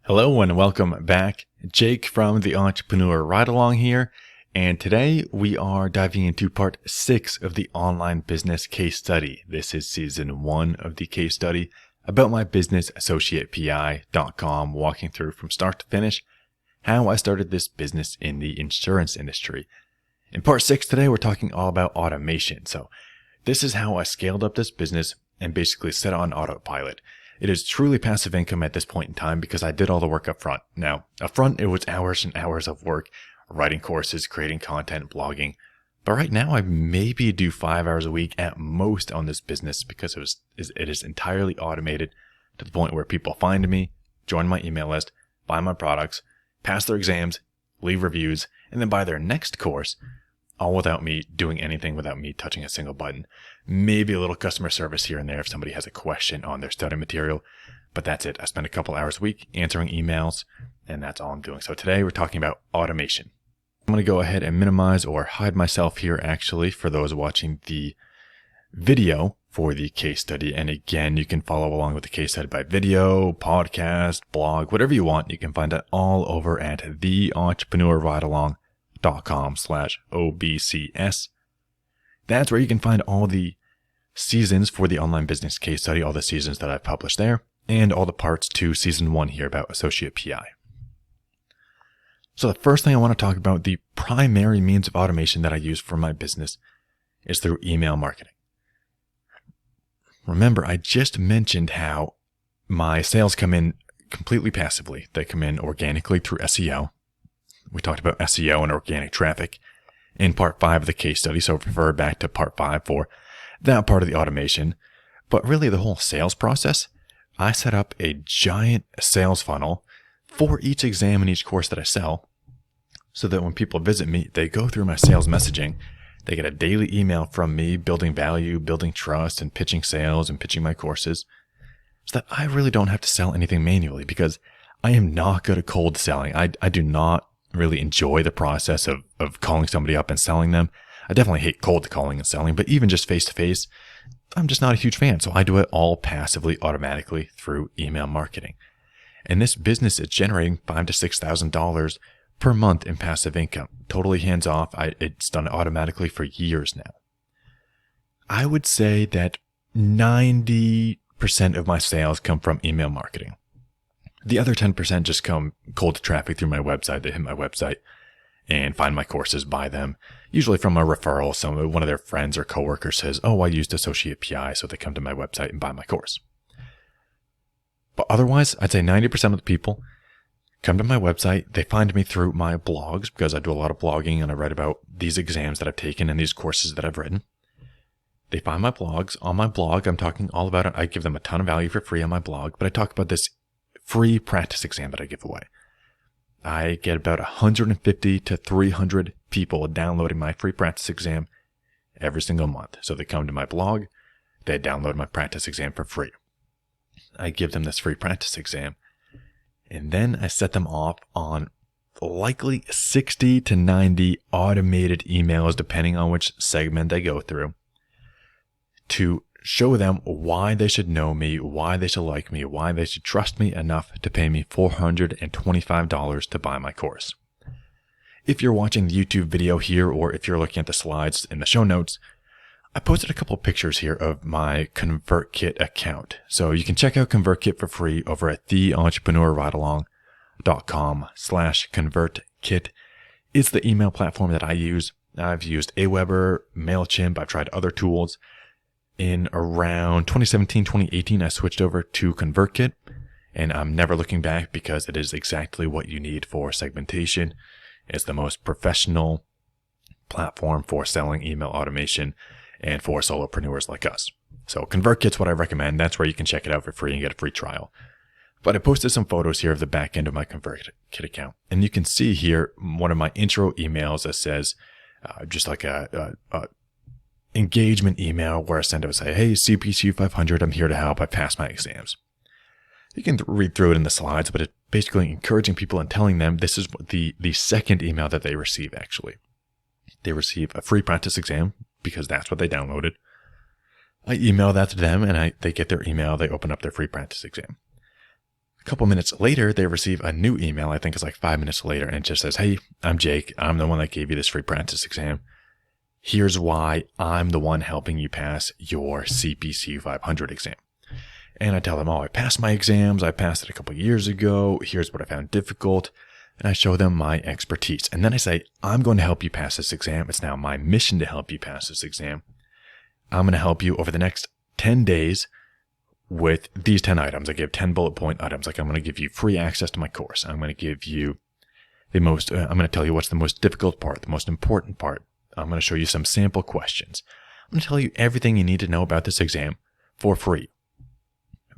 Hello and welcome back. Jake from the Entrepreneur Ride Along here, and today we are diving into part 6 of the online business case study. This is season 1 of the case study about my business, AssociatePI.com, walking through from start to finish how I started this business in the insurance industry. In part 6 today, we're talking all about automation. So this is how I scaled up this business and basically set on autopilot. It is truly passive income at this point in time because I did all the work up front. Now, up front, it was hours and hours of work, writing courses, creating content, blogging. But right now, I maybe do 5 hours a week at most on this business because it is entirely automated to the point where people find me, join my email list, buy my products, pass their exams, leave reviews, and then buy their next course, all without me doing anything, without me touching a single button. Maybe a little customer service here and there if somebody has a question on their study material, but that's it. I spend a couple hours a week answering emails, and that's all I'm doing. So today we're talking about automation. I'm going to go ahead and minimize or hide myself here actually for those watching the video for the case study. And again, you can follow along with the case study by video, podcast, blog, whatever you want. You can find it all over at theentrepreneurridealong.com/OBCS. That's where you can find all the seasons for the online business case study, all the seasons that I've published there, and all the parts to season 1 here about Associate PI. So the first thing I want to talk about, the primary means of automation that I use for my business is through email marketing. Remember, I just mentioned how my sales come in completely passively. They come in organically through SEO. We talked about SEO and organic traffic in part 5 of the case study, so refer back to part 5 for that part of the automation. But really the whole sales process, I set up a giant sales funnel for each exam and each course that I sell, so that when people visit me, they go through my sales messaging, they get a daily email from me building value, building trust, and pitching sales and pitching my courses, so that I really don't have to sell anything manually because I am not good at cold selling. I do not really enjoy the process of calling somebody up and selling them. I definitely hate cold calling and selling, but even just face-to-face, I'm just not a huge fan. So I do it all passively, automatically through email marketing. And this business is generating $5,000 to $6,000 per month in passive income. Totally hands-off. It's done automatically for years now. I would say that 90% of my sales come from email marketing. The other 10% just come cold traffic through my website. They hit my website and find my courses, buy them, usually from a referral. One of their friends or coworkers says, "Oh, I used Associate PI," so they come to my website and buy my course. But otherwise, I'd say 90% of the people come to my website. They find me through my blogs because I do a lot of blogging and I write about these exams that I've taken and these courses that I've written. They find my blogs. On my blog, I'm talking all about it. I give them a ton of value for free on my blog, but I talk about this free practice exam that I give away. I get about 150 to 300 people downloading my free practice exam every single month. So they come to my blog, they download my practice exam for free. I give them this free practice exam, and then I set them off on likely 60 to 90 automated emails, depending on which segment they go through, to show them why they should know me, why they should like me, why they should trust me enough to pay me $425 to buy my course. If you're watching the YouTube video here, or if you're looking at the slides in the show notes, I posted a couple of pictures here of my ConvertKit account. So you can check out ConvertKit for free over at theentrepreneurridealong.com/ConvertKit. It's the email platform that I use. I've used Aweber, MailChimp. I've tried other tools. In around 2017, 2018, I switched over to ConvertKit, and I'm never looking back because it is exactly what you need for segmentation. It's the most professional platform for selling email automation and for solopreneurs like us. So ConvertKit's what I recommend. That's where you can check it out for free and get a free trial. But I posted some photos here of the back end of my ConvertKit account, and you can see here one of my intro emails that says just like a engagement email where I send out say, "Hey, CPC 500, I'm here to help. I passed my exams." You can read through it in the slides, but it's basically encouraging people and telling them this is the second email that they receive actually. They receive a free practice exam because that's what they downloaded. I email that to them and they get their email. They open up their free practice exam. A couple minutes later, they receive a new email. I think it's like 5 minutes later, and it just says, "Hey, I'm Jake. I'm the one that gave you this free practice exam. Here's why I'm the one helping you pass your CPC 500 exam." And I tell them, "Oh, I passed my exams. I passed it a couple years ago. Here's what I found difficult." And I show them my expertise. And then I say, "I'm going to help you pass this exam. It's now my mission to help you pass this exam. I'm going to help you over the next 10 days with these 10 items." I give 10 bullet point items. Like, I'm going to give you free access to my course. I'm going to give you I'm going to tell you what's the most difficult part, the most important part. I'm going to show you some sample questions. I'm going to tell you everything you need to know about this exam for free.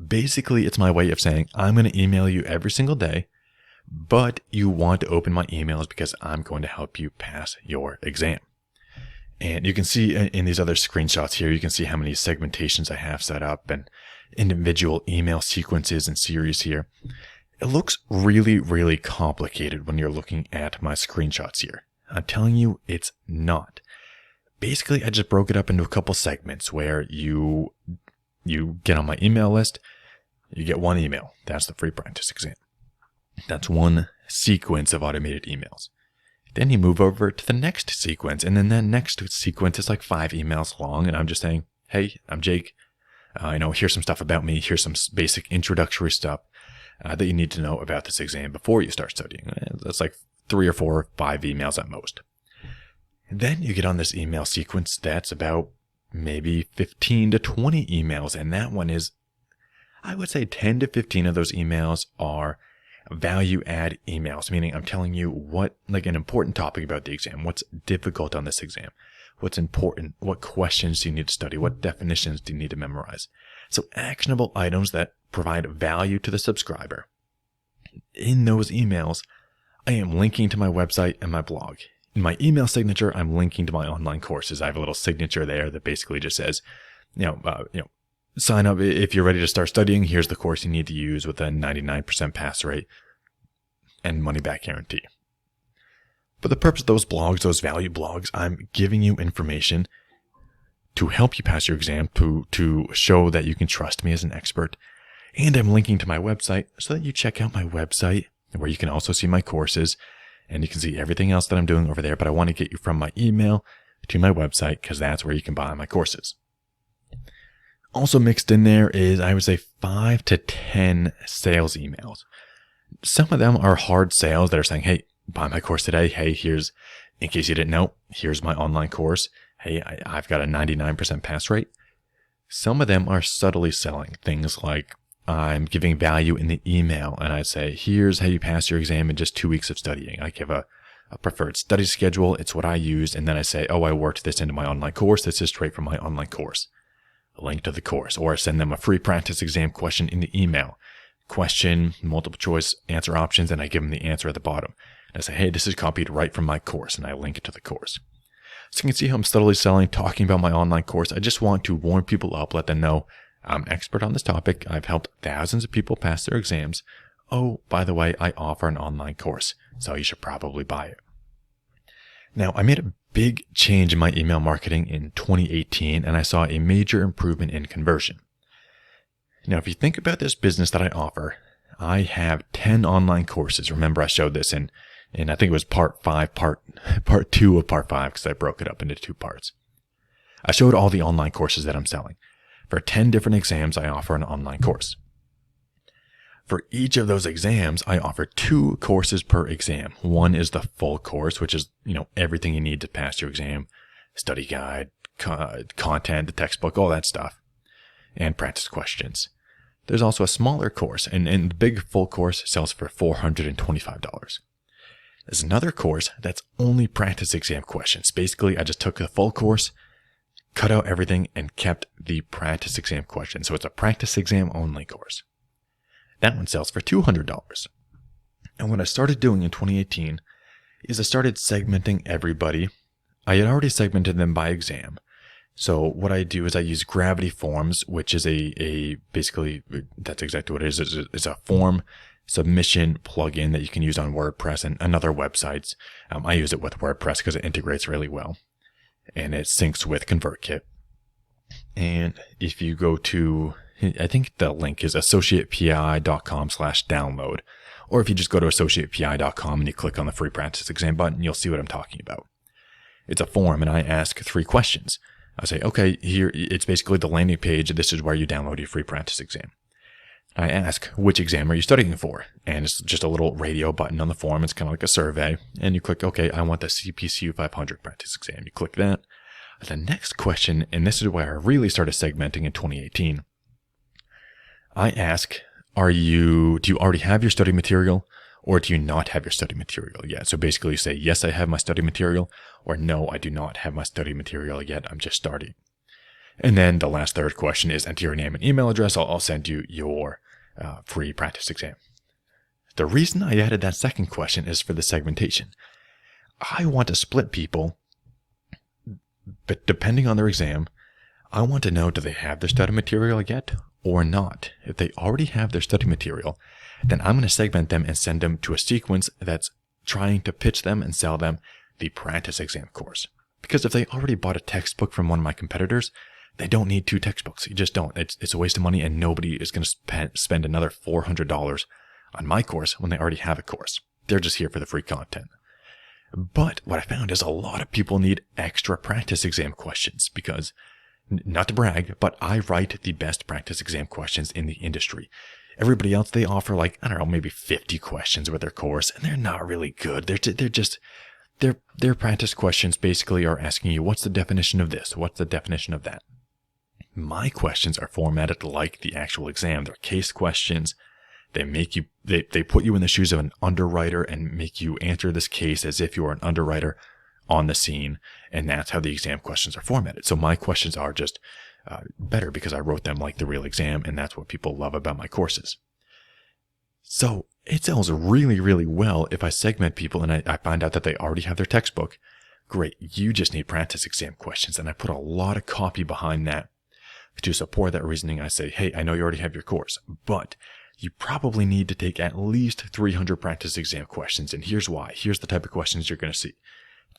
Basically, it's my way of saying, I'm going to email you every single day, but you want to open my emails because I'm going to help you pass your exam. And you can see in these other screenshots here, you can see how many segmentations I have set up and individual email sequences and series here. It looks really, really complicated when you're looking at my screenshots here. I'm telling you, it's not. Basically, I just broke it up into a couple segments where you get on my email list, you get one email. That's the free practice exam. That's one sequence of automated emails. Then you move over to the next sequence, and then that next sequence is like 5 emails long, and I'm just saying, "Hey, I'm Jake. Here's some stuff about me. Here's some basic introductory stuff that you need to know about this exam before you start studying." That's like 3 or 4 or 5 emails at most. And then you get on this email sequence that's about maybe 15 to 20 emails, and that one is, I would say 10 to 15 of those emails are value add emails, meaning I'm telling you what, like, an important topic about the exam, what's difficult on this exam, what's important, what questions do you need to study, what definitions do you need to memorize. So actionable items that provide value to the subscriber. In those emails, I am linking to my website and my blog. In my email signature, I'm linking to my online courses. I have a little signature there that basically just says, sign up if you're ready to start studying. Here's the course you need to use with a 99% pass rate and money back guarantee. For the purpose of those blogs, those value blogs, I'm giving you information to help you pass your exam, to show that you can trust me as an expert. And I'm linking to my website so that you check out my website where you can also see my courses and you can see everything else that I'm doing over there. But I want to get you from my email to my website because that's where you can buy my courses. Also mixed in there is, I would say, 5 to 10 sales emails. Some of them are hard sales that are saying, "Hey, buy my course today. Hey, here's, in case you didn't know, here's my online course. Hey, I've got a 99% pass rate." Some of them are subtly selling things like, I'm giving value in the email, and I say, "Here's how you pass your exam in just 2 weeks of studying." I give a preferred study schedule. It's what I use. And then I say, "Oh, I worked this into my online course. This is straight from my online course." A link to the course. Or I send them a free practice exam question in the email. Question, multiple choice answer options, and I give them the answer at the bottom. And I say, "Hey, this is copied right from my course," and I link it to the course. So you can see how I'm subtly selling, talking about my online course. I just want to warm people up, let them know I'm an expert on this topic. I've helped thousands of people pass their exams. Oh, by the way, I offer an online course, so you should probably buy it. Now, I made a big change in my email marketing in 2018, and I saw a major improvement in conversion. Now, if you think about this business that I offer, I have 10 online courses. Remember, I showed this in I think it was part 2 of part 5, because I broke it up into 2 parts. I showed all the online courses that I'm selling. For 10 different exams, I offer an online course. For each of those exams, I offer 2 courses per exam. One is the full course, which is, everything you need to pass your exam, study guide, content, the textbook, all that stuff, and practice questions. There's also a smaller course, and the big full course sells for $425. There's another course that's only practice exam questions. Basically, I just took the full course, cut out everything, and kept the practice exam questions. So it's a practice exam only course. That one sells for $200. And what I started doing in 2018 is I started segmenting everybody. I had already segmented them by exam. So what I do is I use Gravity Forms, which is basically, that's exactly what it is. It's a form submission plugin that you can use on WordPress and other websites. I use it with WordPress because it integrates really well, and it syncs with ConvertKit. And if you go to, I think the link is associatepi.com/download. Or if you just go to associatepi.com and you click on the free practice exam button, you'll see what I'm talking about. It's a form, and I ask 3 questions. I say, okay, here, it's basically the landing page. This is where you download your free practice exam. I ask, which exam are you studying for? And it's just a little radio button on the form. It's kind of like a survey. And you click, okay, I want the CPCU 500 practice exam. You click that. The next question, and this is where I really started segmenting in 2018, I ask, do you already have your study material, or do you not have your study material yet? So basically you say, yes, I have my study material, or no, I do not have my study material yet. I'm just starting. And then the last third question is enter your name and email address. I'll send you your free practice exam. The reason I added that second question is for the segmentation. I want to split people, but depending on their exam, I want to know, do they have their study material yet or not? If they already have their study material, then I'm going to segment them and send them to a sequence that's trying to pitch them and sell them the practice exam course. Because if they already bought a textbook from one of my competitors, they don't need 2 textbooks. You just don't. It's a waste of money, and nobody is going to spend another $400 on my course when they already have a course. They're just here for the free content. But what I found is a lot of people need extra practice exam questions because, not to brag, but I write the best practice exam questions in the industry. Everybody else, they offer like, I don't know, maybe 50 questions with their course, and they're not really good. Their practice questions basically are asking you, what's the definition of this? What's the definition of that? My questions are formatted like the actual exam. They're case questions. They make you, they put you in the shoes of an underwriter and make you answer this case as if you're an underwriter on the scene. And that's how the exam questions are formatted. So my questions are just better because I wrote them like the real exam. And that's what people love about my courses. So it sells really, really well if I segment people and I find out that they already have their textbook. Great. You just need practice exam questions. And I put a lot of copy behind that to support that reasoning. I say, hey, I know you already have your course, but you probably need to take at least 300 practice exam questions. And here's why. Here's the type of questions you're going to see.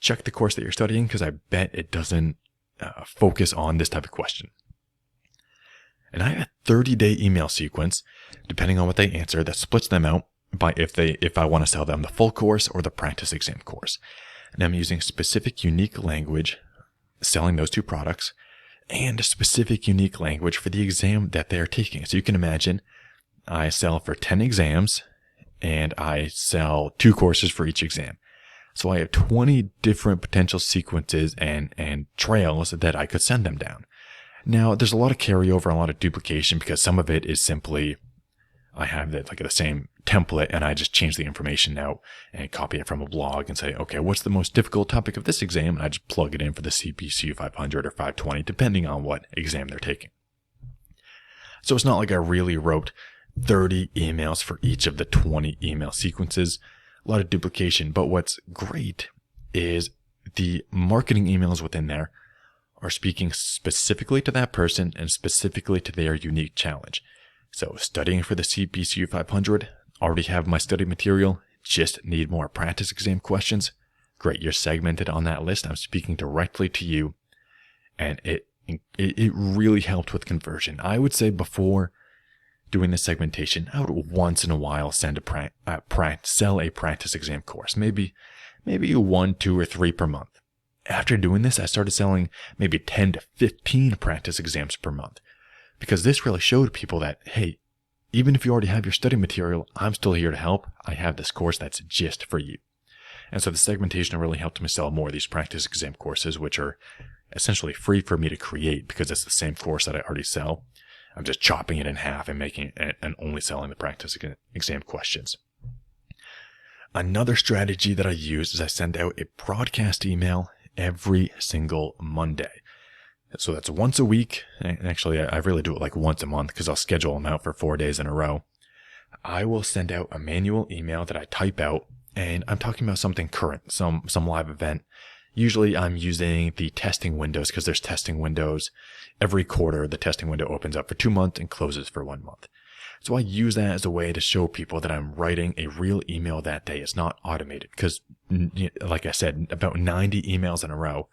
Check the course that you're studying because I bet it doesn't focus on this type of question. And I have a 30-day email sequence, depending on what they answer, that splits them out by if I want to sell them the full course or the practice exam course. And I'm using specific unique language, selling those 2 products, and a specific unique language for the exam that they are taking. So you can imagine I sell for 10 exams and I sell 2 courses for each exam. So I have 20 different potential sequences and trails that I could send them down. Now, there's a lot of carryover, a lot of duplication because some of it is simply I have the same template and I just change the information out and copy it from a blog and say, okay, what's the most difficult topic of this exam? And I just plug it in for the CPCU 500 or 520, depending on what exam they're taking. So it's not like I really wrote 30 emails for each of the 20 email sequences. A lot of duplication. But what's great is the marketing emails within there are speaking specifically to that person and specifically to their unique challenge. So studying for the CPCU 500, already have my study material, just need more practice exam questions. Great, you're segmented on that list. I'm speaking directly to you. And it really helped with conversion. I would say before doing the segmentation, I would once in a while sell a practice exam course, maybe 1, 2, or 3 per month. After doing this, I started selling maybe 10 to 15 practice exams per month because this really showed people that, hey, even if you already have your study material, I'm still here to help. I have this course that's just for you. And so the segmentation really helped me sell more of these practice exam courses, which are essentially free for me to create because it's the same course that I already sell. I'm just chopping it in half and making it and only selling the practice exam questions. Another strategy that I use is I send out a broadcast email every single Monday. So that's once a week. And actually, I really do it like once a month because I'll schedule them out for 4 days in a row. I will send out a manual email that I type out, and I'm talking about something current, some live event. Usually I'm using the testing windows because there's testing windows. Every quarter, the testing window opens up for 2 months and closes for 1 month. So I use that as a way to show people that I'm writing a real email that day. It's not automated because, like I said, about 90 emails in a row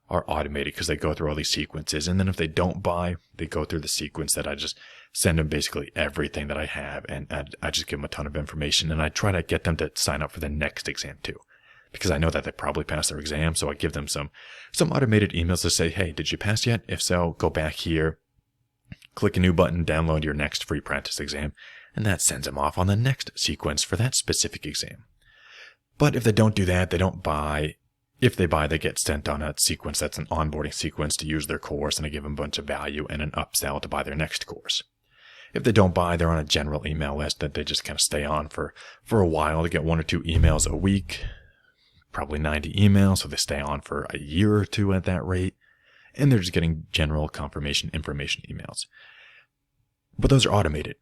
are automated because they go through all these sequences. And then if they don't buy, they go through the sequence that I just send them basically everything that I have. And I just give them a ton of information. And I try to get them to sign up for the next exam too, because I know that they probably passed their exam. So I give them some automated emails to say, hey, did you pass yet? If so, go back here, click a new button, download your next free practice exam. And that sends them off on the next sequence for that specific exam. But if they don't do that, they don't buy. If they buy, they get sent on a sequence that's an onboarding sequence to use their course, and I give them a bunch of value and an upsell to buy their next course. If they don't buy, they're on a general email list that they just kind of stay on for a while. They get 1 or 2 emails a week, probably 90 emails, so they stay on for a year or 2 at that rate, and they're just getting general confirmation information emails. But those are automated.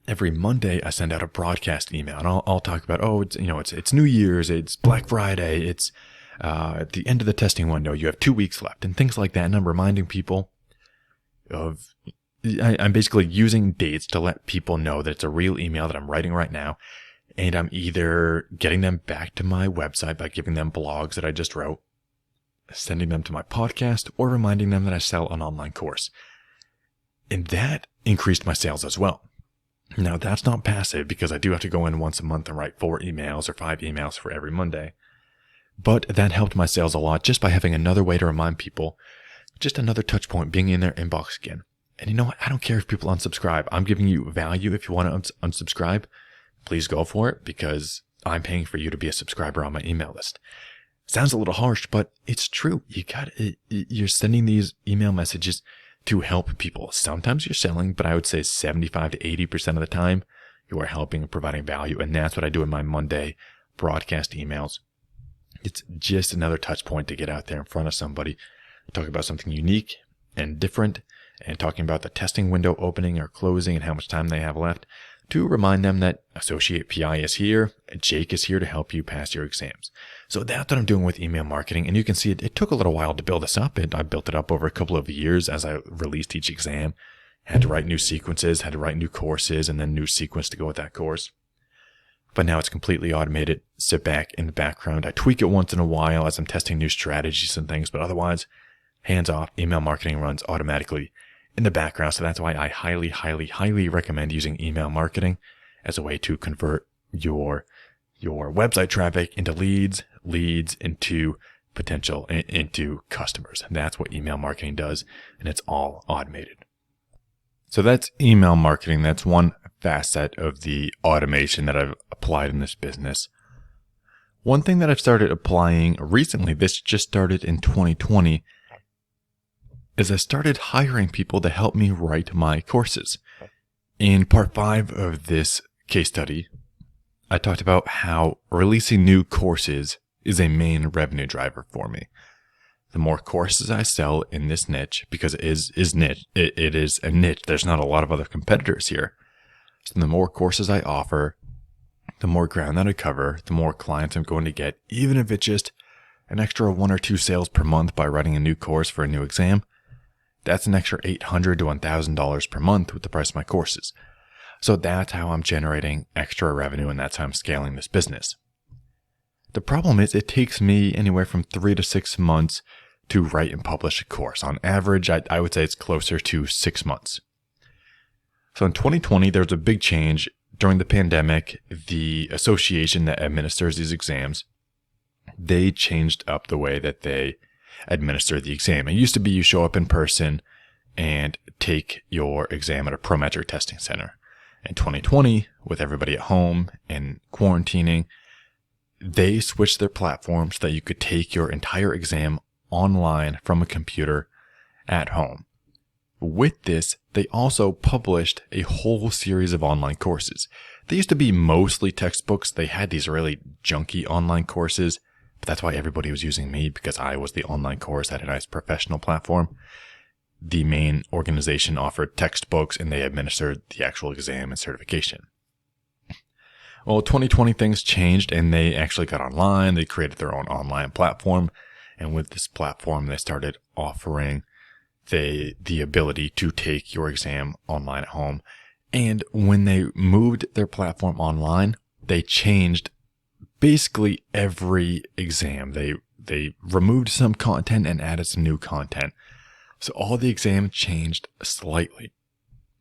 Every Monday, I send out a broadcast email, and I'll talk about, it's New Year's, it's Black Friday, it's at the end of the testing window, you have 2 weeks left, and things like that. And I'm reminding people I'm basically using dates to let people know that it's a real email that I'm writing right now, and I'm either getting them back to my website by giving them blogs that I just wrote, sending them to my podcast, or reminding them that I sell an online course. And that increased my sales as well. Now, that's not passive because I do have to go in once a month and write 4 emails or 5 emails for every Monday. But that helped my sales a lot just by having another way to remind people, just another touch point, being in their inbox again. And you know what? I don't care if people unsubscribe. I'm giving you value. If you want to unsubscribe, please go for it because I'm paying for you to be a subscriber on my email list. Sounds a little harsh, but it's true. You're sending these email messages to help people. Sometimes you're selling, but I would say 75 to 80% of the time you are helping and providing value. And that's what I do in my Monday broadcast emails. It's just another touch point to get out there in front of somebody, talk about something unique and different, and talking about the testing window opening or closing and how much time they have left, to remind them that Associate PI is here, Jake is here to help you pass your exams. So that's what I'm doing with email marketing. And you can see it took a little while to build this up. I built it up over a couple of years as I released each exam. Had to write new sequences, had to write new courses, and then new sequence to go with that course. But now it's completely automated. Sit back in the background. I tweak it once in a while as I'm testing new strategies and things, but otherwise, hands off, email marketing runs automatically in the background. So that's why I highly, highly, highly recommend using email marketing as a way to convert your website traffic into leads into potential, into customers. And that's what email marketing does. And it's all automated. So that's email marketing. That's one facet of the automation that I've applied in this business. One thing that I've started applying recently, this just started in 2020, is I started hiring people to help me write my courses. In part 5 of this case study, I talked about how releasing new courses is a main revenue driver for me. The more courses I sell in this niche, because it is niche, it is a niche, there's not a lot of other competitors here. So the more courses I offer, the more ground that I cover, the more clients I'm going to get, even if it's just an extra 1 or 2 sales per month by writing a new course for a new exam. That's an extra $800 to $1,000 per month with the price of my courses. So that's how I'm generating extra revenue, and that's how I'm scaling this business. The problem is it takes me anywhere from 3 to 6 months to write and publish a course. On average, I would say it's closer to 6 months. So in 2020, there was a big change. During the pandemic, the association that administers these exams, they changed up the way that they administer the exam. It used to be you show up in person and take your exam at a Prometric testing center. In 2020, with everybody at home and quarantining, they switched their platform so that you could take your entire exam online from a computer at home. With this, they also published a whole series of online courses. They used to be mostly textbooks. They had these really junky online courses, but that's why everybody was using me, because I was the online course, had a nice professional platform. The main organization offered textbooks, and they administered the actual exam and certification. Well, 2020 things changed, and they actually got online. They created their own online platform, and with this platform, they started offering the ability to take your exam online at home. And when they moved their platform online, they changed basically every exam. They removed some content and added some new content. So all the exams changed slightly.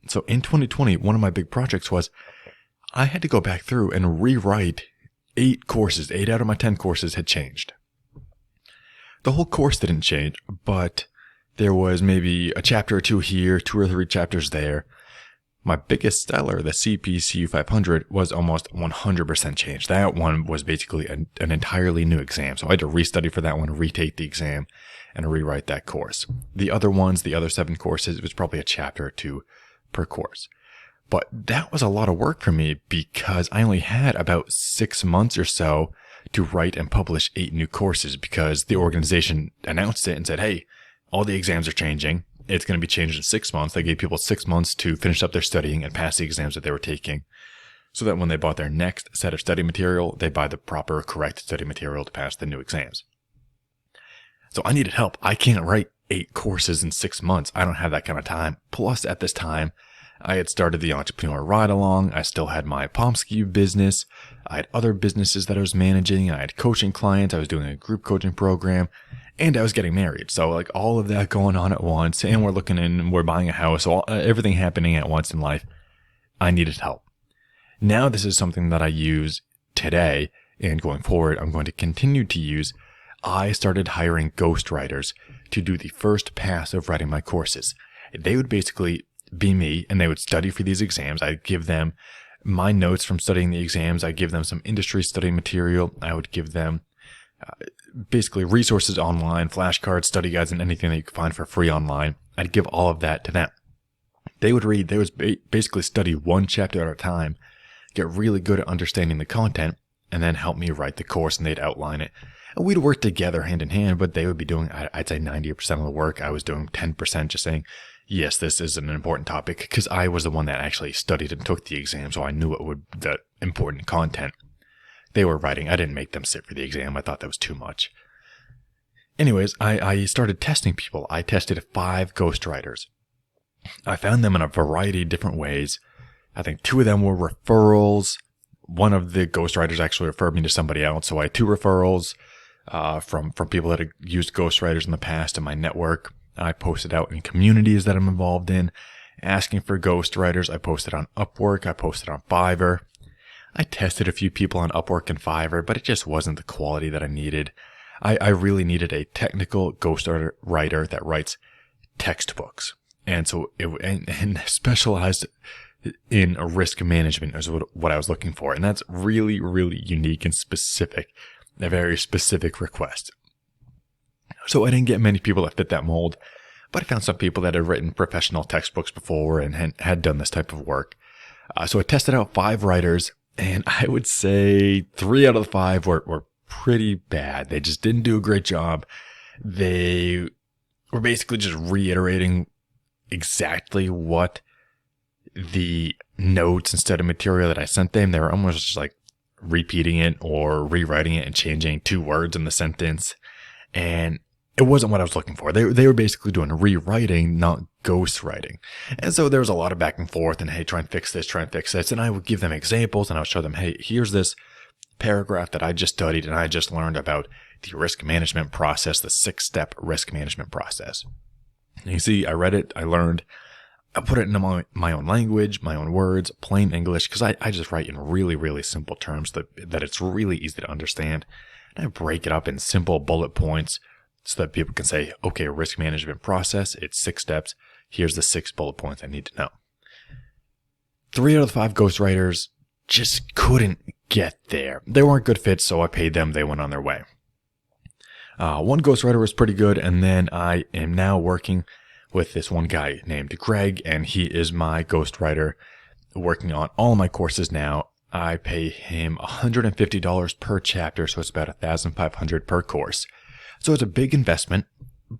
So in 2020, one of my big projects was I had to go back through and rewrite 8 courses. 8 out of my 10 courses had changed. The whole course didn't change, but there was maybe a chapter or 2 here, 2 or 3 chapters there. My biggest seller, the CPCU 500, was almost 100% changed. That one was basically an entirely new exam. So I had to restudy for that one, retake the exam, and rewrite that course. The other ones, the other 7 courses, it was probably a chapter or 2 per course. But that was a lot of work for me because I only had about 6 months or so to write and publish 8 new courses because the organization announced it and said, hey, all the exams are changing. It's going to be changed in 6 months. They gave people 6 months to finish up their studying and pass the exams that they were taking so that when they bought their next set of study material, they buy the proper, correct study material to pass the new exams. So I needed help. I can't write 8 courses in 6 months. I don't have that kind of time. Plus, at this time, I had started the Entrepreneur Ride Along. I still had my Pomsky business. I had other businesses that I was managing. I had coaching clients. I was doing a group coaching program. And I was getting married. So like all of that going on at once. And we're buying a house. So everything happening at once in life. I needed help. Now this is something that I use today. And going forward, I'm going to continue to use. I started hiring ghostwriters to do the first pass of writing my courses. They would basically be me, and they would study for these exams. I'd give them my notes from studying the exams. I'd give them some industry study material. I would give them basically resources online, flashcards, study guides, and anything that you could find for free online. I'd give all of that to them. They would read. They would basically study one chapter at a time, get really good at understanding the content, and then help me write the course, and they'd outline it. And we'd work together hand in hand, but they would be doing, I'd say 90% of the work. I was doing 10%, just saying, yes, this is an important topic, because I was the one that actually studied and took the exam, so I knew the important content. They were writing. I didn't make them sit for the exam. I thought that was too much. Anyways, I started testing people. I tested 5 ghostwriters. I found them in a variety of different ways. I think 2 of them were referrals. One of the ghostwriters actually referred me to somebody else, so I had 2 referrals from people that had used ghostwriters in the past in my network. I posted out in communities that I'm involved in, asking for ghostwriters. I posted on Upwork. I posted on Fiverr. I tested a few people on Upwork and Fiverr, but it just wasn't the quality that I needed. I really needed a technical ghostwriter that writes textbooks. And so and specialized in risk management is what I was looking for. And that's really, really unique and specific, a very specific request. So I didn't get many people that fit that mold, but I found some people that had written professional textbooks before and had done this type of work. So I tested out 5 writers, and I would say 3 out of the 5 were pretty bad. They just didn't do a great job. They were basically just reiterating exactly what the notes instead of material that I sent them. They were almost just like repeating it or rewriting it and changing 2 words in the sentence. And it wasn't what I was looking for. They were basically doing rewriting, not ghostwriting. And so there was a lot of back and forth and, hey, try and fix this, try and fix this. And I would give them examples and I would show them, hey, here's this paragraph that I just studied and I just learned about the risk management process, the 6-step risk management process. And you see, I read it, I learned, I put it into my own language, my own words, plain English, because I just write in really, really simple terms that it's really easy to understand. And I break it up in simple bullet points so that people can say, okay, risk management process, it's 6 steps. Here's the 6 bullet points I need to know. 3 out of the 5 ghostwriters just couldn't get there. They weren't good fits, so I paid them. They went on their way. One ghostwriter was pretty good, and then I am now working with this one guy named Greg, and he is my ghostwriter working on all my courses now. I pay him $150 per chapter, so it's about $1,500 per course. So it's a big investment,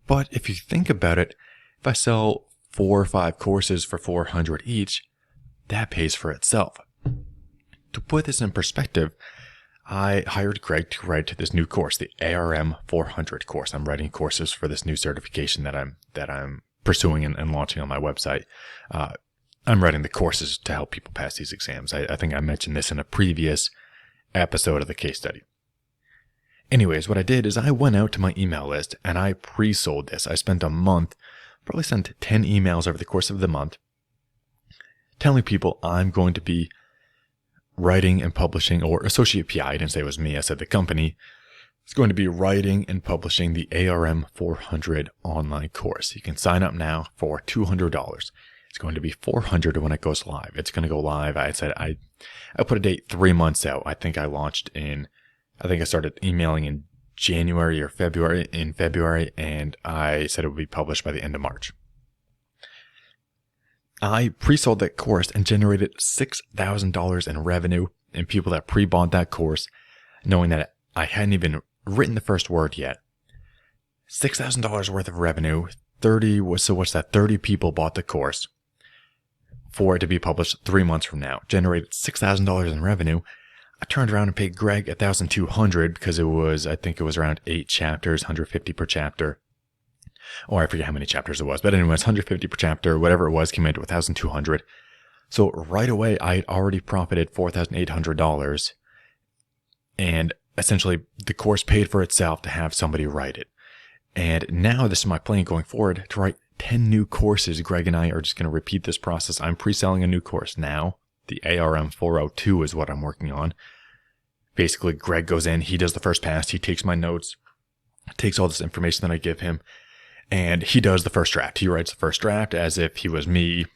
but if you think about it, if I sell 4 or 5 courses for $400 each, that pays for itself. To put this in perspective, I hired Greg to write this new course, the ARM 400 course. I'm writing courses for this new certification that I'm pursuing and launching on my website. I'm writing the courses to help people pass these exams. I think I mentioned this in a previous episode of the case study. Anyways, what I did is I went out to my email list and I pre-sold this. I spent a month, probably sent 10 emails over the course of the month, telling people I'm going to be writing and publishing, or Associate PI, I didn't say it was me, I said the company, is going to be writing and publishing the ARM 400 online course. You can sign up now for $200. It's going to be $400 when it goes live. It's going to go live. I said I put a date 3 months out. I think I started emailing in January or February, and I said it would be published by the end of March. I pre-sold that course and generated $6,000 in revenue in people that pre-bought that course, knowing that I hadn't even written the first word yet. $6,000 worth of revenue. 30 people bought the course for it to be published 3 months from now. Generated $6,000 in revenue. I turned around and paid Greg $1,200 because I think it was around 8 chapters, $150 per chapter. Or I forget how many chapters it was, but anyways, $150 per chapter, whatever it was, came into $1,200. So right away, I had already profited $4,800, and essentially the course paid for itself to have somebody write it. And now this is my plan going forward, to write 10 new courses. Greg and I are just going to repeat this process. I'm pre-selling a new course now. The ARM 402 is what I'm working on. Basically, Greg goes in, he does the first pass, he takes my notes, takes all this information that I give him, and he does the first draft. He writes the first draft as if he was me.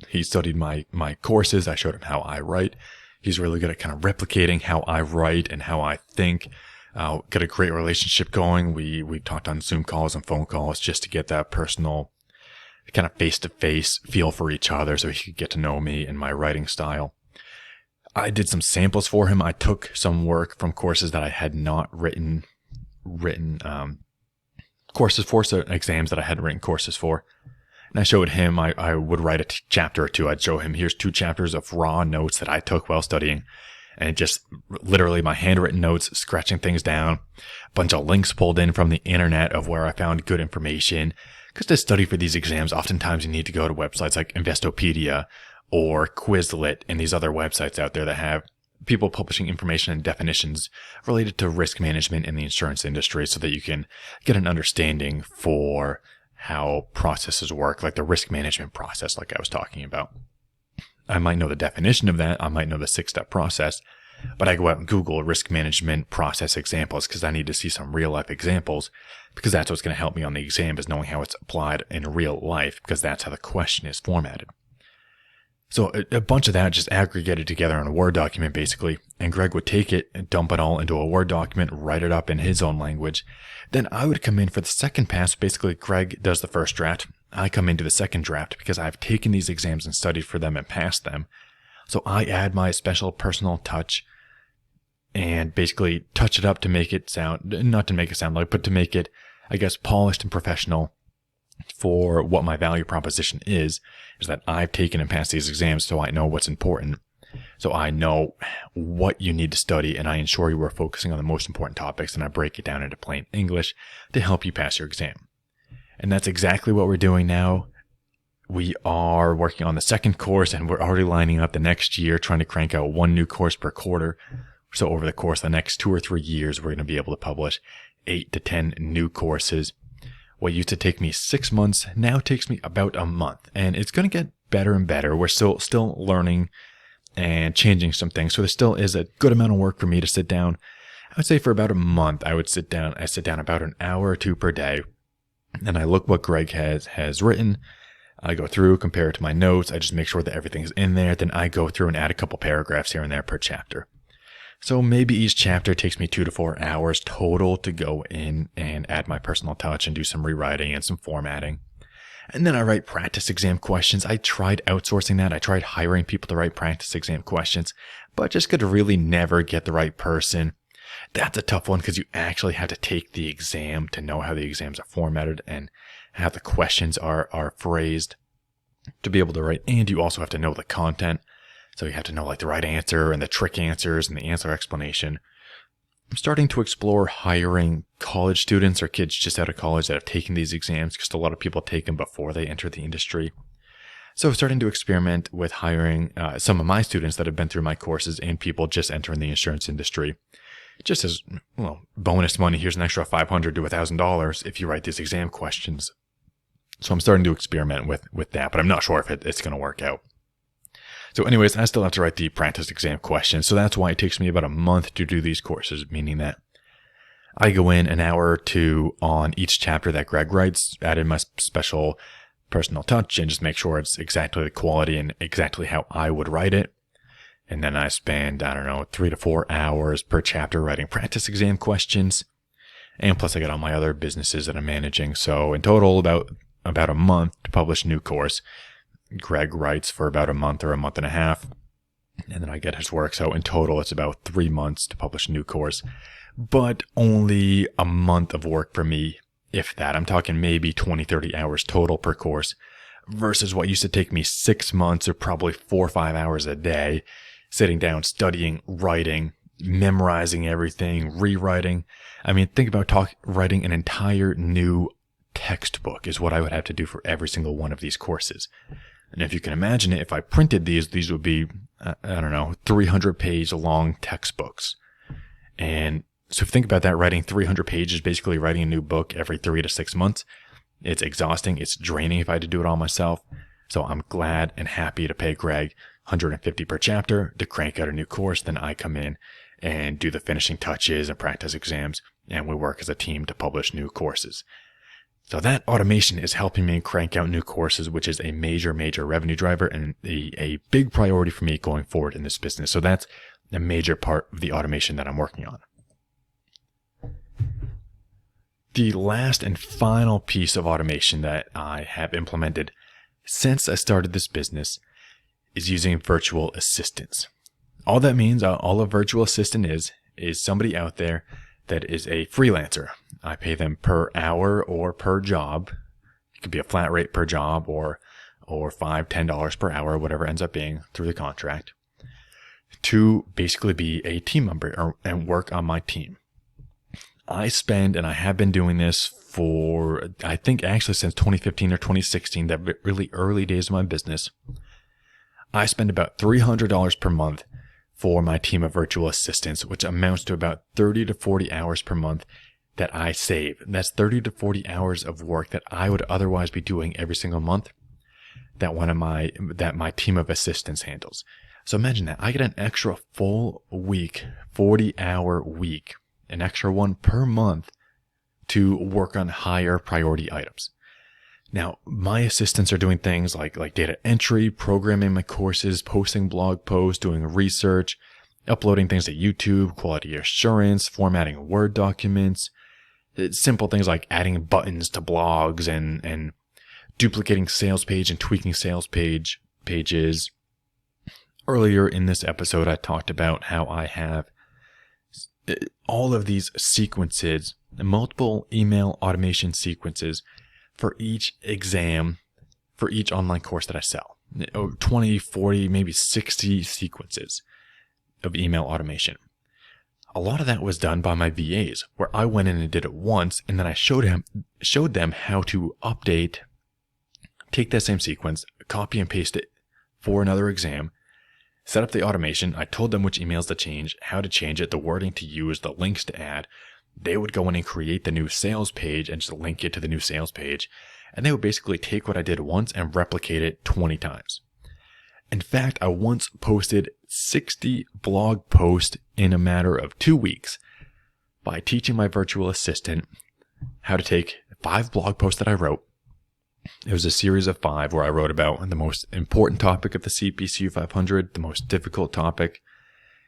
He studied my courses. I showed him how I write. He's really good at kind of replicating how I write and how I think. Got a great relationship going. We talked on Zoom calls and phone calls just to get that personal kind of face-to-face feel for each other so he could get to know me and my writing style. I did some samples for him. I took some work from courses that I had not written courses for, so exams that I had written courses for. And I showed him, I would write a chapter or two. I'd show him, here's 2 chapters of raw notes that I took while studying. And just literally my handwritten notes, scratching things down, a bunch of links pulled in from the internet of where I found good information. Because to study for these exams, oftentimes you need to go to websites like Investopedia or Quizlet and these other websites out there that have people publishing information and definitions related to risk management in the insurance industry so that you can get an understanding for how processes work, like the risk management process, like I was talking about. I might know the definition of that. I might know the 6-step process, but I go out and Google risk management process examples because I need to see some real life examples, because that's what's going to help me on the exam, is knowing how it's applied in real life, because that's how the question is formatted. So a bunch of that just aggregated together in a Word document, basically, and Greg would take it and dump it all into a Word document, write it up in his own language. Then I would come in for the second pass. Basically, Greg does the first draft. I come into the second draft because I've taken these exams and studied for them and passed them. So I add my special personal touch and basically touch it up to make it sound, not to make it sound like, but to make it, I guess, polished and professional for what my value proposition is that I've taken and passed these exams, so I know what's important. So I know what you need to study, and I ensure you are focusing on the most important topics, and I break it down into plain English to help you pass your exam. And that's exactly what we're doing now. We are working on the second course, and we're already lining up the next year, trying to crank out 1 new course per quarter. So over the course of the next 2 or 3 years, we're going to be able to publish 8 to 10 new courses. What used to take me 6 months now takes me about a month, and it's going to get better and better. We're still learning and changing some things, so there still is a good amount of work for me to sit down. I would say for about a month, I sit down about an hour or 2 per day, and I look what Greg has written. I go through, compare it to my notes. I just make sure that everything's in there. Then I go through and add a couple paragraphs here and there per chapter. So maybe each chapter takes me 2 to 4 hours total to go in and add my personal touch and do some rewriting and some formatting. And then I write practice exam questions. I tried outsourcing that. I tried hiring people to write practice exam questions, but just could really never get the right person. That's a tough one because you actually have to take the exam to know how the exams are formatted and how the questions are phrased to be able to write. And you also have to know the content. So you have to know like the right answer and the trick answers and the answer explanation. I'm starting to explore hiring college students or kids just out of college that have taken these exams, because a lot of people take them before they enter the industry. So I'm starting to experiment with hiring some of my students that have been through my courses and people just entering the insurance industry. just as, well, bonus money. Here's an extra $500 to $1,000 if you write these exam questions. So I'm starting to experiment with that, but I'm not sure if it's going to work out. So anyways, I still have to write the practice exam questions. So that's why it takes me about a month to do these courses, meaning that I go in an hour or two on each chapter that Greg writes, add in my special personal touch, and just make sure it's exactly the quality and exactly how I would write it. And then I spend, 3 to 4 hours per chapter writing practice exam questions. And plus I got all my other businesses that I'm managing. So in total, about a month to publish a new course. Greg writes for about a month or a month and a half. And then I get his work. So in total, it's about 3 months to publish a new course. But only a month of work for me, if that. I'm talking maybe 20, 30 hours total per course versus what used to take me 6 months or probably 4 or 5 hours a day, sitting down, studying, writing, memorizing everything, rewriting. I mean, think about writing an entire new textbook is what I would have to do for every single one of these courses. And if you can imagine it, if I printed these would be, 300-page long textbooks. And so if you think about that, writing 300 pages, basically writing a new book every 3 to 6 months, it's exhausting. It's draining if I had to do it all myself. So I'm glad and happy to pay Greg $150 per chapter to crank out a new course. Then I come in and do the finishing touches and practice exams, and we work as a team to publish new courses. So that automation is helping me crank out new courses, which is a major revenue driver and a big priority for me going forward in this business. So that's a major part of the automation that I'm working on. The last and final piece of automation that I have implemented since I started this business is using virtual assistants. All that means, all a virtual assistant is somebody out there that is a freelancer. I pay them per hour or per job. It could be a flat rate per job or $5, $10 per hour, whatever ends up being through the contract, to basically be a team member and work on my team. I spend, and I have been doing this for, I think actually since 2015 or 2016, the really early days of my business, I spend about $300 per month for my team of virtual assistants, which amounts to about 30 to 40 hours per month that I save. That's 30 to 40 hours of work that I would otherwise be doing every single month that my team of assistants handles. So imagine that. I get an extra full week, 40-hour week, an extra one per month to work on higher priority items. Now, my assistants are doing things like data entry, programming my courses, posting blog posts, doing research, uploading things to YouTube, quality assurance, formatting Word documents, simple things like adding buttons to blogs and duplicating sales page and tweaking sales pages. Earlier in this episode, I talked about how I have all of these sequences, multiple email automation sequences for each exam, for each online course that I sell. 20, 40, maybe 60 sequences of email automation. A lot of that was done by my VAs, where I went in and did it once, and then I showed them how to update, take that same sequence, copy and paste it for another exam, set up the automation. I told them which emails to change, how to change it, the wording to use, the links to add. They would go in and create the new sales page and just link it to the new sales page. And they would basically take what I did once and replicate it 20 times. In fact, I once posted 60 blog posts in a matter of 2 weeks by teaching my virtual assistant how to take 5 blog posts that I wrote. It was a series of 5 where I wrote about the most important topic of the CPCU 500, the most difficult topic,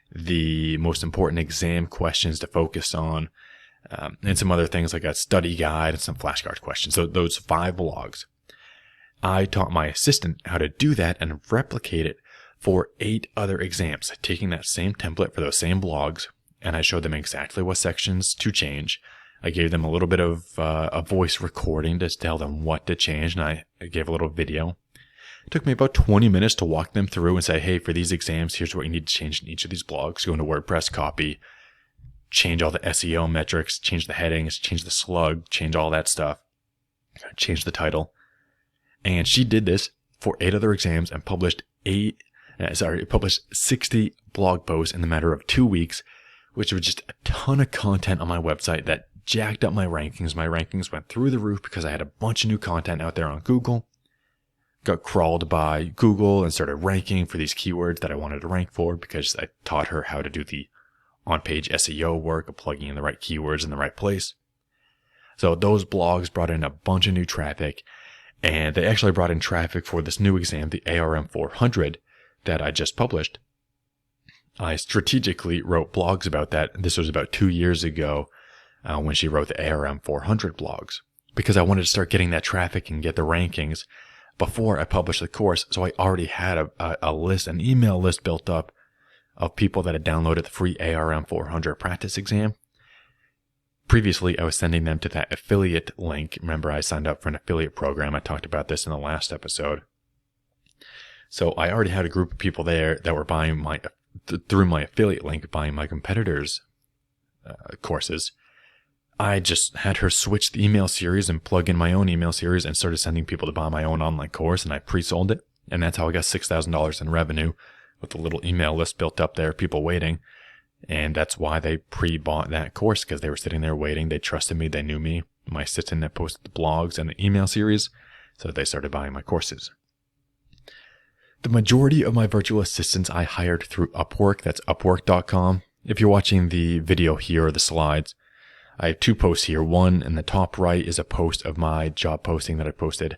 the most important exam questions to focus on, and some other things like a study guide and some flashcard questions. So those 5 blogs. I taught my assistant how to do that and replicate it for 8 other exams, taking that same template for those same blogs, and I showed them exactly what sections to change. I gave them a little bit of a voice recording to tell them what to change, and I gave a little video. It took me about 20 minutes to walk them through and say, hey, for these exams, here's what you need to change in each of these blogs. Go into WordPress, copy, change all the SEO metrics, change the headings, change the slug, change all that stuff, change the title. And she did this for 8 other exams and published 60 blog posts in the matter of 2 weeks, which was just a ton of content on my website that jacked up my rankings. My rankings went through the roof because I had a bunch of new content out there on Google. Got crawled by Google and started ranking for these keywords that I wanted to rank for because I taught her how to do the on-page SEO work of plugging in the right keywords in the right place. So those blogs brought in a bunch of new traffic, and they actually brought in traffic for this new exam, the ARM 400, that I just published. I strategically wrote blogs about that. This was about 2 years ago when she wrote the ARM 400 blogs, because I wanted to start getting that traffic and get the rankings before I published the course. So I already had a list, an email list built up of people that had downloaded the free ARM 400 practice exam. Previously, I was sending them to that affiliate link. Remember, I signed up for an affiliate program. I talked about this in the last episode. So I already had a group of people there that were buying through my affiliate link, buying my competitors' courses. I just had her switch the email series and plug in my own email series and started sending people to buy my own online course, and I pre-sold it. And that's how I got $6,000 in revenue with a little email list built up there, people waiting. And that's why they pre-bought that course, because they were sitting there waiting. They trusted me. They knew me. My assistant that posted the blogs and the email series. So they started buying my courses. The majority of my virtual assistants I hired through Upwork. That's Upwork.com. If you're watching the video here or the slides, I have two posts here. One in the top right is a post of my job posting that I posted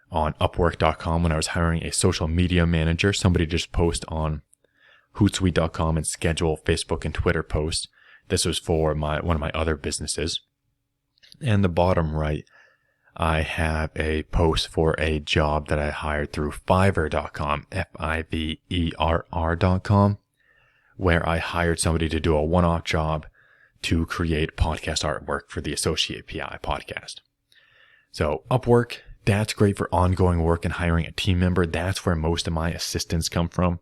on Upwork.com when I was hiring a social media manager. Somebody just post on Hootsuite.com and schedule Facebook and Twitter posts. This was for one of my other businesses. And the bottom right, I have a post for a job that I hired through Fiverr.com, Fiverr.com, where I hired somebody to do a one-off job to create podcast artwork for the Associate PI podcast. So Upwork, that's great for ongoing work and hiring a team member. That's where most of my assistants come from.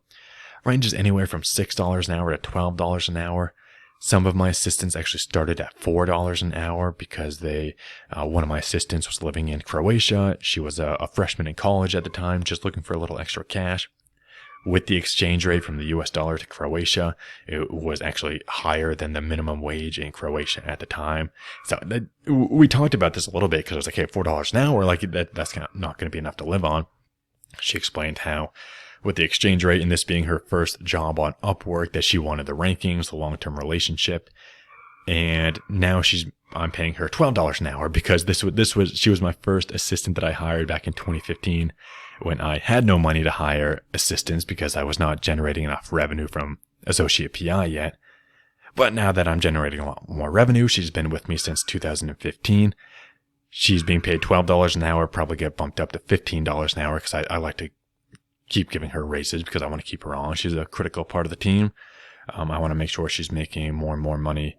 Ranges anywhere from $6 an hour to $12 an hour. Some of my assistants actually started at $4 an hour because one of my assistants was living in Croatia. She was a freshman in college at the time, just looking for a little extra cash. With the exchange rate from the US dollar to Croatia, it was actually higher than the minimum wage in Croatia at the time. So we talked about this a little bit because I was like, hey, $4 an hour, like that's not going to be enough to live on. She explained how with the exchange rate and this being her first job on Upwork, that she wanted the rankings, the long-term relationship. And now I'm paying her $12 an hour because she was my first assistant that I hired back in 2015 when I had no money to hire assistants because I was not generating enough revenue from Associate PI yet. But now that I'm generating a lot more revenue, she's been with me since 2015. She's being paid $12 an hour, probably get bumped up to $15 an hour because I like to keep giving her raises because I want to keep her on. She's a critical part of the team. I want to make sure she's making more and more money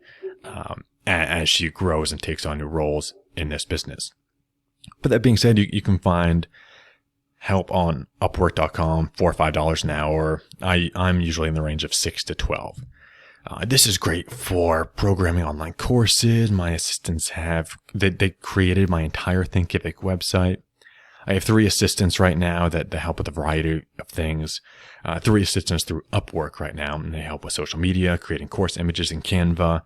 as she grows and takes on new roles in this business. But that being said, you can find help on Upwork.com, $4 or $5 an hour. I'm usually in the range of $6 to $12. This is great for programming online courses. My assistants they created my entire Thinkific website. I have 3 assistants right now that help with a variety of things. 3 assistants through Upwork right now, and they help with social media, creating course images in Canva,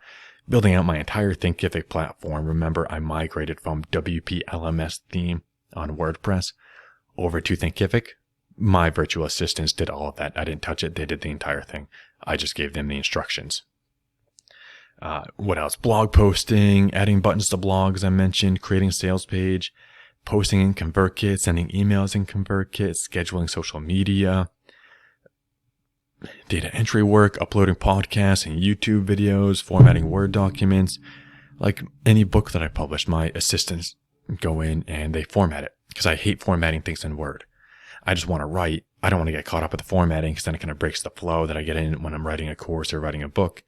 building out my entire Thinkific platform. Remember, I migrated from WP-LMS theme on WordPress over to Thinkific. My virtual assistants did all of that. I didn't touch it. They did the entire thing. I just gave them the instructions. What else? Blog posting, adding buttons to blogs I mentioned, creating a sales page, posting in ConvertKit, sending emails in ConvertKit, scheduling social media, data entry work, uploading podcasts and YouTube videos, formatting Word documents. Like any book that I publish, my assistants go in and they format it because I hate formatting things in Word. I just want to write. I don't want to get caught up with the formatting because then it kind of breaks the flow that I get in when I'm writing a course or writing a book.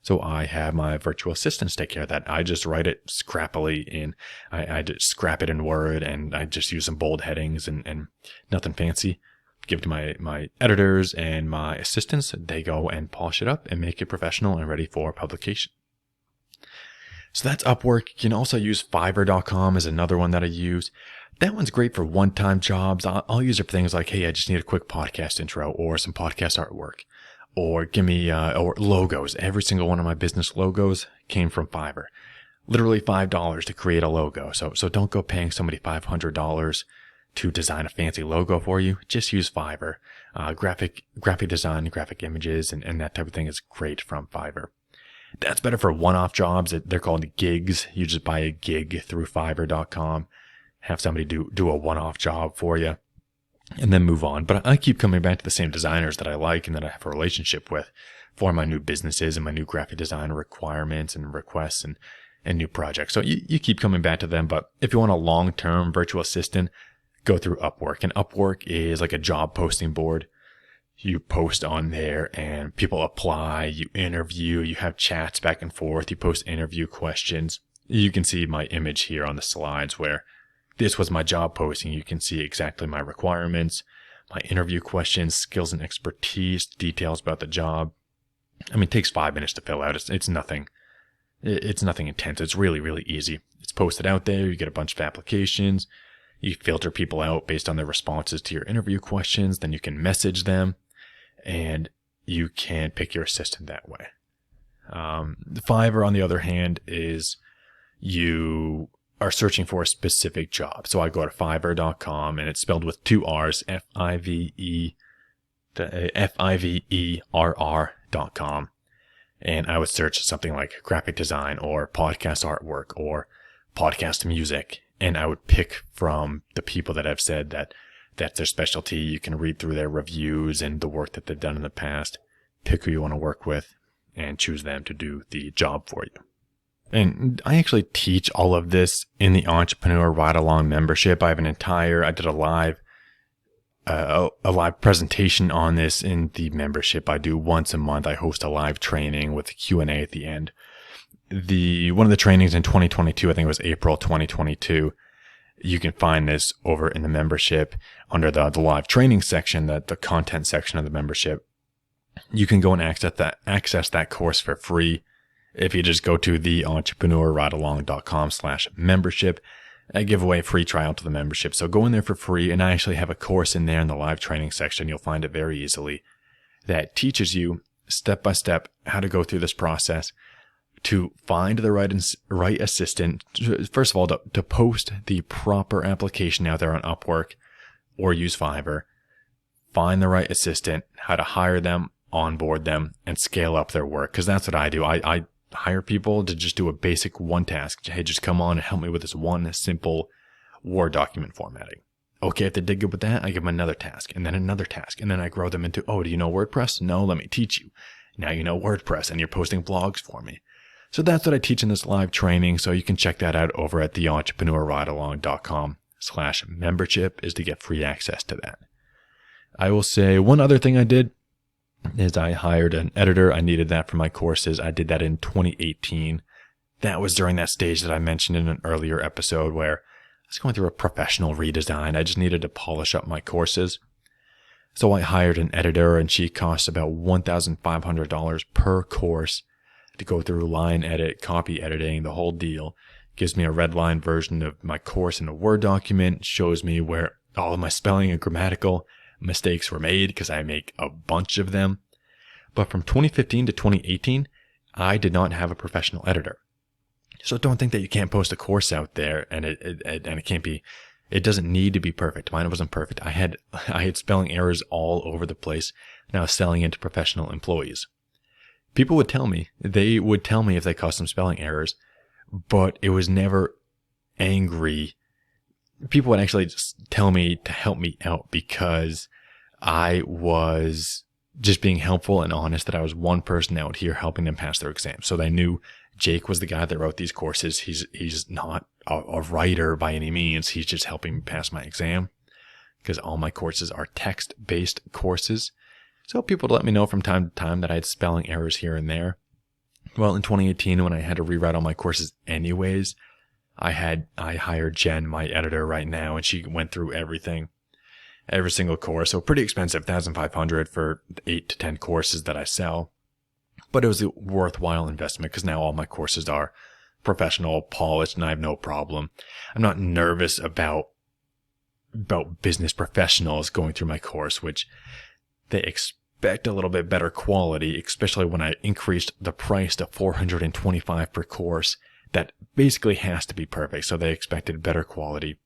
So I have my virtual assistants take care of that. I just write it scrappily I just scrap it in Word and I just use some bold headings and nothing fancy. Give it to my editors and my assistants. They go and polish it up and make it professional and ready for publication. So that's Upwork. You can also use Fiverr.com as another one that I use. That one's great for one-time jobs. I'll use it for things like, hey, I just need a quick podcast intro or some podcast artwork. or give me, or logos. Every single one of my business logos came from Fiverr. Literally $5 to create a logo. So don't go paying somebody $500 to design a fancy logo for you. Just use Fiverr. Graphic design, graphic images, and that type of thing is great from Fiverr. That's better for one-off jobs. They're called gigs. You just buy a gig through Fiverr.com, have somebody do a one-off job for you, and then move on. But I keep coming back to the same designers that I like and that I have a relationship with for my new businesses and my new graphic design requirements and requests and new projects. So you keep coming back to them. But if you want a long-term virtual assistant, go through Upwork. And Upwork is like a job posting board. You post on there and people apply, you interview, you have chats back and forth, you post interview questions. You can see my image here on the slides where this was my job posting. You can see exactly my requirements, my interview questions, skills and expertise, details about the job. I mean, it takes 5 minutes to fill out. It's nothing. It's nothing intense. It's really, really easy. It's posted out there. You get a bunch of applications. You filter people out based on their responses to your interview questions. Then you can message them and you can pick your assistant that way. Fiverr, on the other hand, is you are searching for a specific job. So I go to Fiverr.com, and it's spelled with 2 R's, Fiverr.com. And I would search something like graphic design or podcast artwork or podcast music. And I would pick from the people that have said that that's their specialty. You can read through their reviews and the work that they've done in the past. Pick who you want to work with and choose them to do the job for you. And I actually teach all of this in the Entrepreneur Ride Along membership. I did a live presentation on this in the membership. I do once a month. I host a live training with a Q&A at the end. One of the trainings in 2022, I think it was April 2022. You can find this over in the membership under the live training section, the content section of the membership. You can go and access that course for free if you just go to theentrepreneurridealong.com/membership. I give away a free trial to the membership. So go in there for free. And I actually have a course in there in the live training section. You'll find it very easily that teaches you step by step how to go through this process to find the right assistant. First of all, to post the proper application out there on Upwork or use Fiverr, find the right assistant, how to hire them, onboard them, and scale up their work. Because that's what I do. I hire people to just do a basic one task. Hey, just come on and help me with this one simple Word document formatting. Okay, if they did good with that, I give them another task and then another task. And then I grow them into, do you know WordPress? No, let me teach you. Now you know WordPress and you're posting blogs for me. So that's what I teach in this live training. So you can check that out over at theentrepreneurridealong.com/membership is to get free access to that. I will say one other thing I did is I hired an editor. I needed that for my courses. I did that in 2018. That was during that stage that I mentioned in an earlier episode where I was going through a professional redesign. I just needed to polish up my courses. So I hired an editor, and she costs about $1,500 per course to go through line edit, copy editing, the whole deal. Gives me a red line version of my course in a Word document, shows me where all of my spelling and grammatical mistakes were made because I make a bunch of them. But from 2015 to 2018, I did not have a professional editor. So don't think that you can't post a course out there and it can't be, it doesn't need to be perfect. Mine wasn't perfect. I had spelling errors all over the place. And I was selling it to professional employees. People would tell me if they caused some spelling errors, but it was never angry. People would actually just tell me to help me out because I was just being helpful and honest that I was one person out here helping them pass their exams. So they knew Jake was the guy that wrote these courses. He's not a writer by any means. He's just helping me pass my exam because all my courses are text-based courses. So people would let me know from time to time that I had spelling errors here and there. Well, in 2018, when I had to rewrite all my courses anyways, I hired Jen, my editor right now, and she went through everything, every single course. So pretty expensive, $1,500 for 8 to 10 courses that I sell. But it was a worthwhile investment because now all my courses are professional, polished, and I have no problem. I'm not nervous about business professionals going through my course, which they expect a little bit better quality, especially when I increased the price to $425 per course. That basically has to be perfect. So they expected better quality.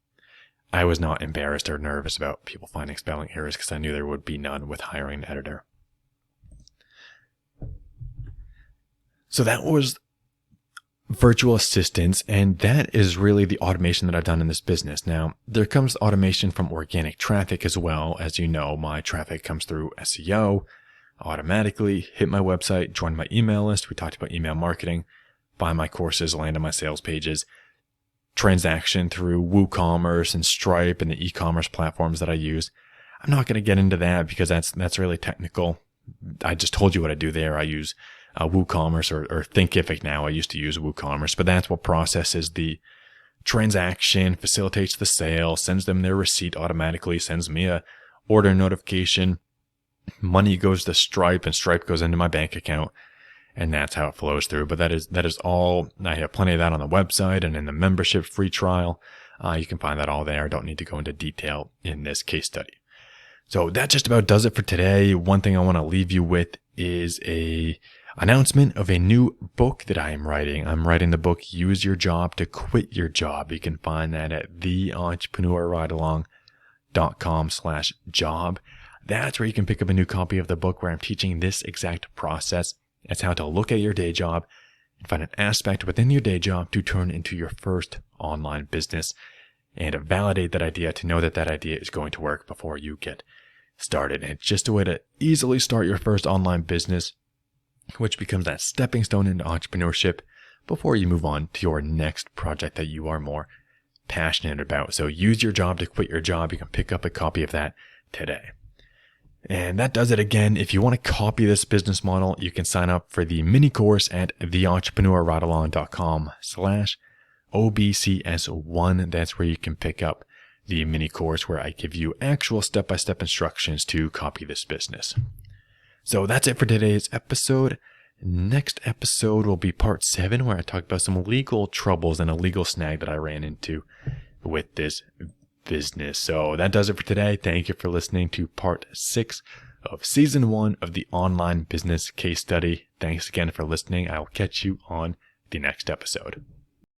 I was not embarrassed or nervous about people finding spelling errors because I knew there would be none with hiring an editor. So that was virtual assistants, and that is really the automation that I've done in this business. Now, there comes automation from organic traffic as well. As you know, my traffic comes through SEO automatically. Hit my website, join my email list. We talked about email marketing. Buy my courses, land on my sales pages. Transaction through WooCommerce and Stripe and the e-commerce platforms that I use. I'm not going to get into that because that's really technical. I just told you what I do there. I use WooCommerce or Thinkific now. I used to use WooCommerce, but that's what processes the transaction, facilitates the sale, sends them their receipt automatically, sends me a order notification. Money goes to Stripe and Stripe goes into my bank account, and that's how it flows through. But that is all. I have plenty of that on the website and in the membership free trial. You can find that all there. I don't need to go into detail in this case study. So that just about does it for today. One thing I want to leave you with is a announcement of a new book that I am writing. I'm writing the book, Use Your Job to Quit Your Job. You can find that at theentrepreneurridealong.com/job. That's where you can pick up a new copy of the book where I'm teaching this exact process. It's how to look at your day job and find an aspect within your day job to turn into your first online business and to validate that idea, to know that that idea is going to work before you get started. And it's just a way to easily start your first online business, which becomes that stepping stone into entrepreneurship before you move on to your next project that you are more passionate about. So Use Your Job to Quit Your Job. You can pick up a copy of that today. And that does it again. If you want to copy this business model, you can sign up for the mini course at theentrepreneurridealong.com/OBCS1. That's where you can pick up the mini course where I give you actual step-by-step instructions to copy this business. So that's it for today's episode. Next episode will be part 7, where I talk about some legal troubles and a legal snag that I ran into with this business. So that does it for today. Thank you for listening to part 6 of season 1 of the online business case study. Thanks again for listening. I will catch you on the next episode.